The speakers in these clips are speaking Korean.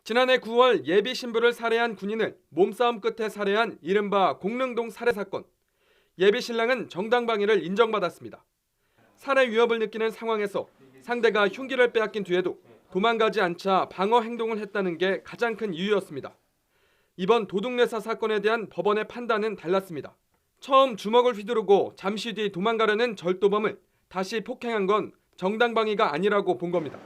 지난해 9월 예비 신부를 살해한 군인을 몸싸움 끝에 살해한 이른바 공릉동 살해 사건. 예비 신랑은 정당방위를 인정받았습니다. 살해 위협을 느끼는 상황에서 상대가 흉기를 빼앗긴 뒤에도 도망가지 않자 방어 행동을 했다는 게 가장 큰 이유였습니다. 이번 도둑뇌사 사건에 대한 법원의 판단은 달랐습니다. 처음 주먹을 휘두르고 잠시 뒤 도망가려는 절도범을 다시 폭행한 건 정당방위가 아니라고 본 겁니다.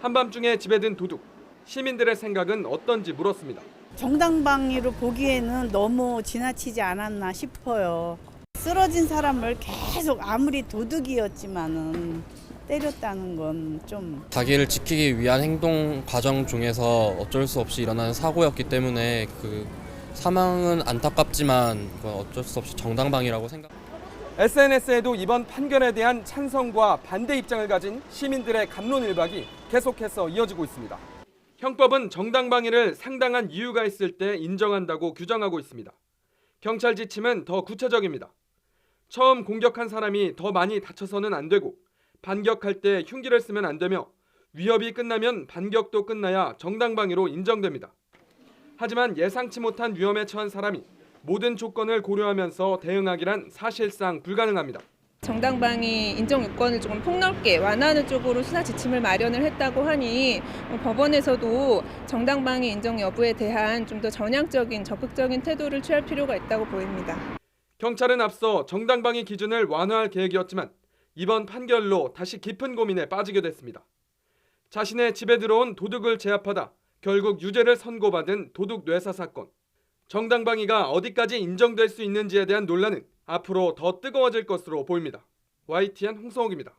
한밤중에 집에 든 도둑. 시민들의 생각은 어떤지 물었습니다. 정당방위로 보기에는 너무 지나치지 않았나 싶어요. 쓰러진 사람을 계속 아무리 도둑이었지만은 때렸다는 건 좀 자기를 지키기 위한 행동 과정 중에서 어쩔 수 없이 일어난 사고였기 때문에 그 사망은 안타깝지만 그건 어쩔 수 없이 정당방위라고 생각합니다. SNS에도 이번 판결에 대한 찬성과 반대 입장을 가진 시민들의 갑론을박이 계속해서 이어지고 있습니다. 형법은 정당방위를 상당한 이유가 있을 때 인정한다고 규정하고 있습니다. 경찰 지침은 더 구체적입니다. 처음 공격한 사람이 더 많이 다쳐서는 안 되고 반격할 때 흉기를 쓰면 안 되며 위협이 끝나면 반격도 끝나야 정당방위로 인정됩니다. 하지만 예상치 못한 위험에 처한 사람이 모든 조건을 고려하면서 대응하기란 사실상 불가능합니다. 정당방위 인정 요건을 조금 폭넓게 완화하는 쪽으로 수사 지침을 마련을 했다고 하니 법원에서도 정당방위 인정 여부에 대한 좀 더 전향적인 적극적인 태도를 취할 필요가 있다고 보입니다. 경찰은 앞서 정당방위 기준을 완화할 계획이었지만 이번 판결로 다시 깊은 고민에 빠지게 됐습니다. 자신의 집에 들어온 도둑을 제압하다 결국 유죄를 선고받은 도둑 뇌사 사건. 정당방위가 어디까지 인정될 수 있는지에 대한 논란은 앞으로 더 뜨거워질 것으로 보입니다. YTN 홍성욱입니다.